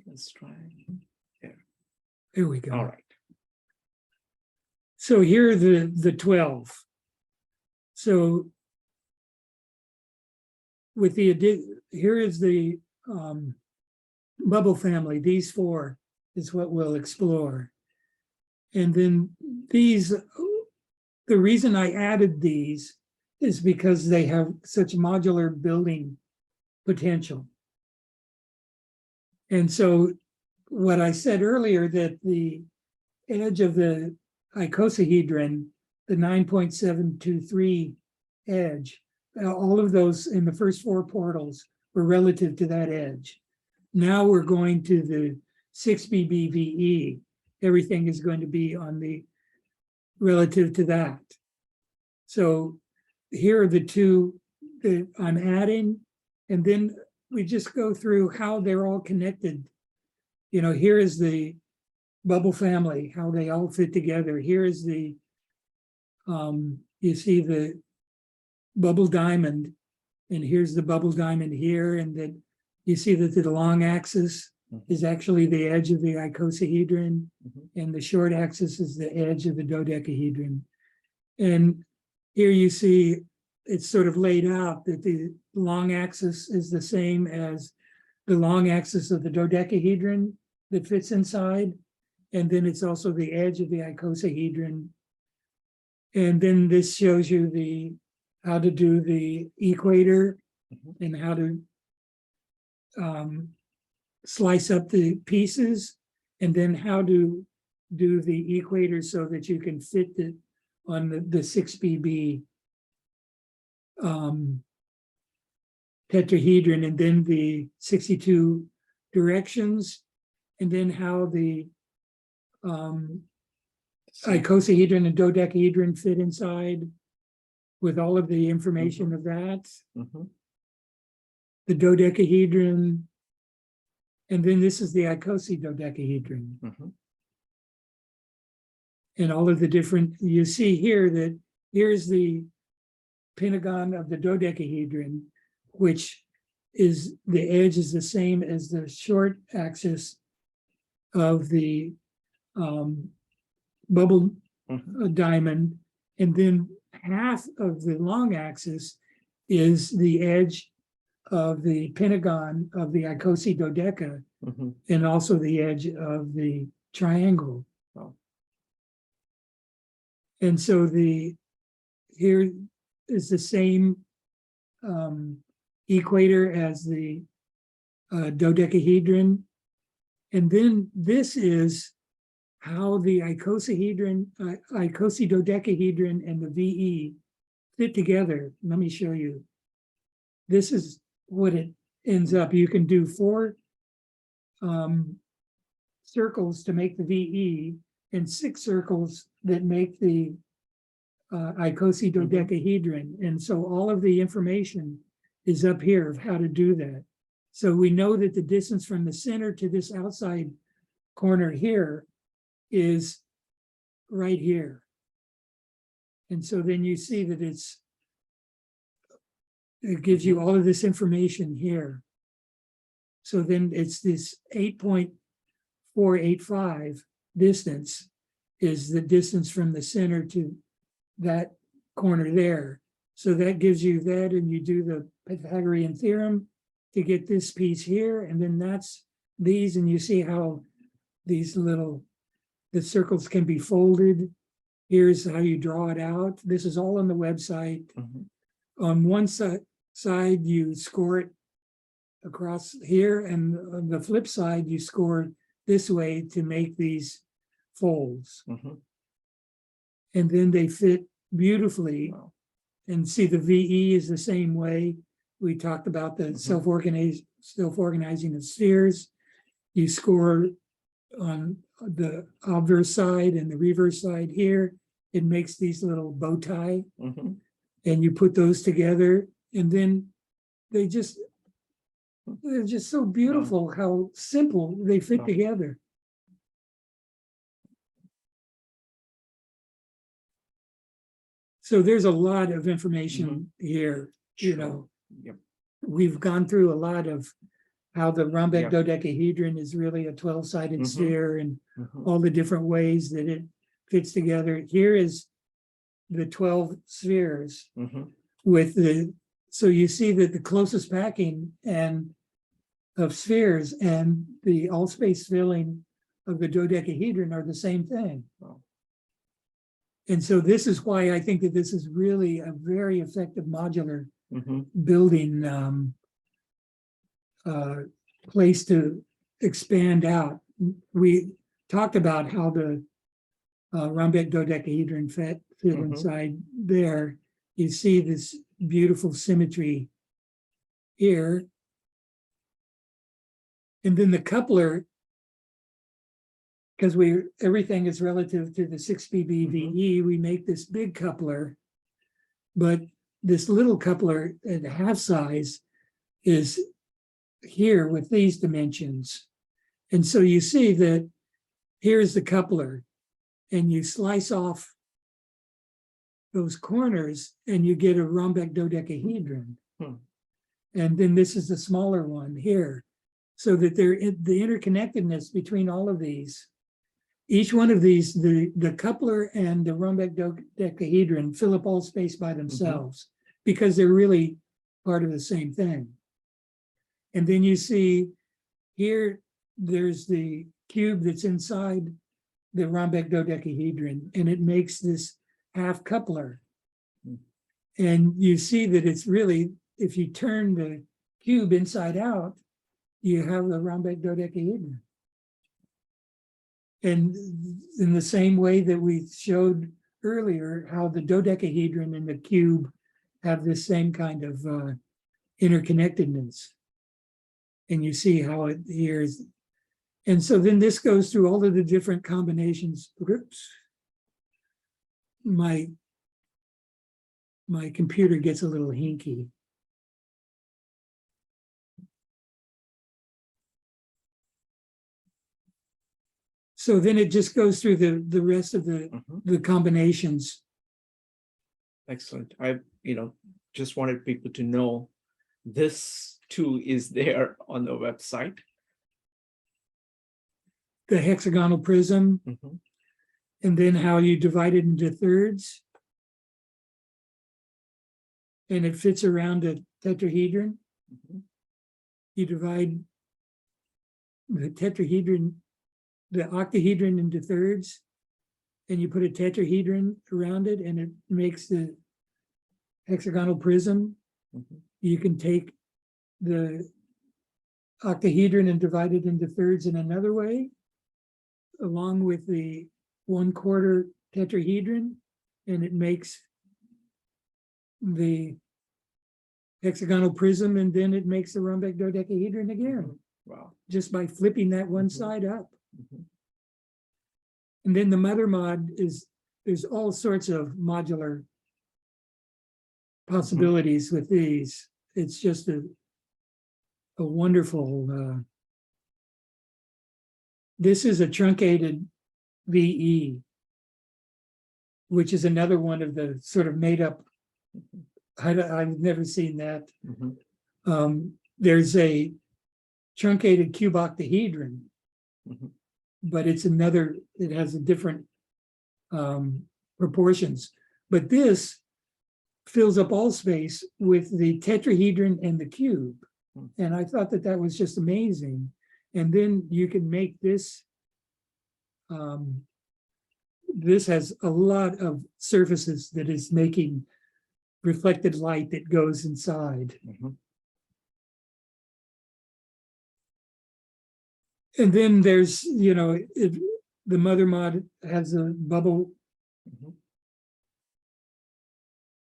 Let's try there. There we go. All right. So here are the 12. So with here is the bubble family. These 4 is what we'll explore. And then these, the reason I added these is because they have such modular building potential. And so what I said earlier, that the edge of the icosahedron, the 9.723 edge, all of those in the first 4 portals were relative to that edge. Now we're going to the 6BBVE. Everything is going to be on the relative to that. So here are the 2 that I'm adding, and then we just go through how they're all connected. You know, here is the bubble family, how they all fit together. Here is the, you see the bubble diamond, and here's the bubble diamond here, and then you see that the long axis is actually the edge of the icosahedron, and the short axis is the edge of the dodecahedron. And here you see it's sort of laid out that the long axis is the same as the long axis of the dodecahedron that fits inside. And then it's also the edge of the icosahedron. And then this shows you how to do the equator and how to slice up the pieces, and then how to do the equator so that you can fit it on the 6BB tetrahedron, and then the 62 directions, and then how the icosahedron and dodecahedron fit inside with all of the information of that. The dodecahedron, and then this is the icosahedron. And all of the different, you see here that here's the pentagon of the dodecahedron, which is the edge is the same as the short axis of the bubble diamond, and then half of the long axis is the edge of the pentagon of the icosadodeca, and also the edge of the triangle. And so here is the same equator as the dodecahedron. And then this is how the icosadodecahedron and the VE fit together. Let me show you. This is what it ends up. You can do 4 circles to make the VE, and 6 circles that make the icosadodecahedron. And so all of the information is up here of how to do that. So we know that the distance from the center to this outside corner here is right here. And so then you see that it gives you all of this information here. So then it's this 8.485 distance is the distance from the center to that corner there. So that gives you that, and you do the Pythagorean theorem to get this piece here, and then that's these, and you see how the circles can be folded. Here's how you draw it out. This is all on the website. On one side you score it across here, and on the flip side you score this way to make these folds. And then they fit beautifully. And see, the VE is the same way. We talked about the self-organizing of spheres. You score on the obverse side and the reverse side here. It makes these little bow tie, and you put those together, and then they're just so beautiful how simple they fit together. So there's a lot of information here, you know. We've gone through a lot of how the rhombic Yeah. dodecahedron is really a 12-sided Mhm. sphere and Mhm. all the different ways that it fits together. Here is the 12 spheres Mhm. with the, so you see that the closest packing and of spheres and the all space filling of the dodecahedron are the same thing. Wow. And so this is why I think that this is really a very effective modular Mhm. building place to expand out. We talked about how the rhombic dodecahedron fit Mhm. inside there. You see this beautiful symmetry here. And then the coupler, because everything is relative to the 6 BBVE, we make this big coupler, but this little coupler at half size is here with these dimensions. And so you see that here's the coupler, and you slice off those corners and you get a rhombic dodecahedron. Hmm. And then this is the smaller one here, so that the interconnectedness between all of these, each one of these, the coupler and the rhombic dodecahedron fill up all space by themselves because they're really part of the same thing. And then you see here, there's the cube that's inside the rhombic dodecahedron, and it makes this half coupler. And you see that it's really, if you turn the cube inside out, you have the rhombic dodecahedron. And in the same way that we showed earlier, how the dodecahedron and the cube have this same kind of interconnectedness. And you see how it here is. And so then this goes through all of the different combinations. Oops. My computer gets a little hinky. So then it just goes through the rest of the combinations. Excellent. I, just wanted people to know this too is there on the website. The hexagonal prism, Mhm. and then how you divide it into thirds. And it fits around a tetrahedron. Mhm. You divide the tetrahedron, the octahedron into thirds, and you put a tetrahedron around it, and it makes the hexagonal prism. Mhm. You can take the octahedron and divide it into thirds in another way, along with the 1/4 tetrahedron, and it makes the hexagonal prism, and then it makes the rhombic dodecahedron again, Wow. just by flipping that one Mhm. side up. Mhm. And then the mother mod is, there's all sorts of modular possibilities with these. It's just a wonderful, this is a truncated VE, which is another one of the sort of made up, I've never seen that. Mhm. There's a truncated cube octahedron, Mhm. but it's another, it has a different proportions. But this fills up all space with the tetrahedron and the cube. And I thought that that was just amazing. And then you can make this, this has a lot of surfaces that is making reflected light that goes inside. Mhm. And then there's, the mother mod has a bubble Mhm.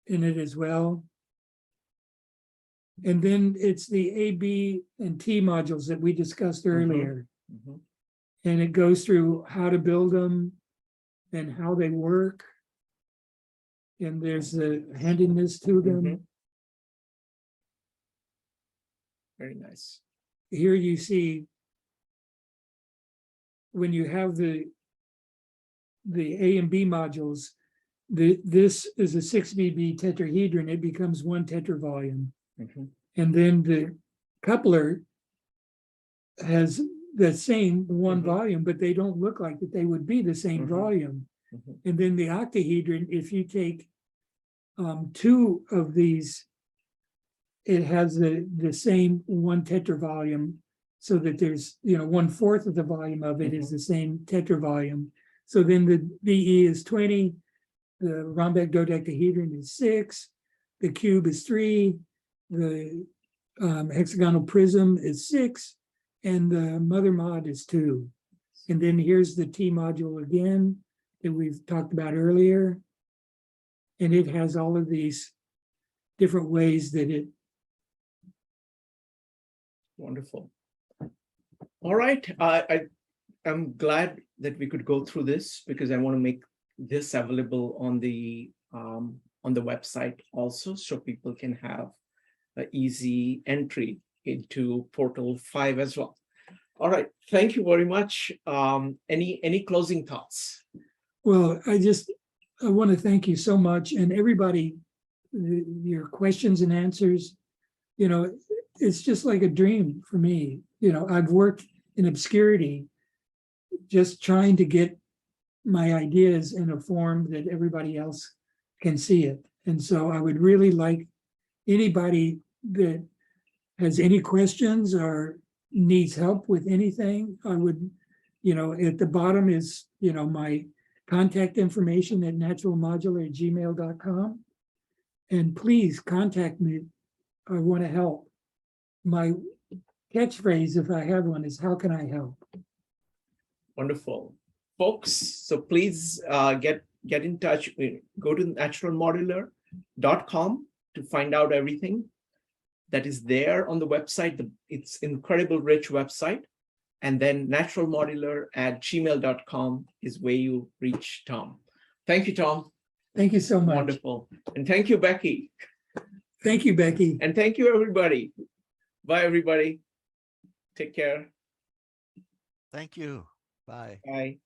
in it as well. And then it's the A, B, and T modules that we discussed earlier. Mhm. And it goes through how to build them and how they work. And there's the handiness to them. Mhm. Very nice. Here you see when you have the A and B modules, this is a 6 BB tetrahedron, it becomes one tetravolume. Mhm. And then the coupler has the same one Mhm. volume, but they don't look like that they would be the same Mhm. volume. Mhm. And then the octahedron, if you take two of these, it has the same one tetravolume, so that there's, 1/4 of the volume of it is the same tetravolume. So then the BE is 20, the rhombic dodecahedron is 6, the cube is 3, the hexagonal prism is 6, and the mother mod is 2. And then here's the T module again that we've talked about earlier. And it has all of these different ways that it. Wonderful. All right. I'm glad that we could go through this, because I want to make this available on the website also, so people can have an easy entry into Portal 5 as well. All right. Thank you very much. Any closing thoughts? Well, I want to thank you so much, and everybody, your questions and answers, it's just like a dream for me. I've worked in obscurity, just trying to get my ideas in a form that everybody else can see it. And so I would really like anybody that has any questions or needs help with anything, I would, at the bottom is, my contact information at naturalmodular@gmail.com. And please contact me. I want to help. My catchphrase, if I have one, is how can I help? Wonderful. Folks, so please get in touch. Go to naturalmodular.com to find out everything that is there on the website. It's incredible rich website. And then naturalmodular@gmail.com is where you reach Tom. Thank you, Tom. Thank you so much. Wonderful. And thank you, Becky. Thank you, Becky. And thank you, everybody. Bye, everybody. Take care. Thank you. Bye. Bye.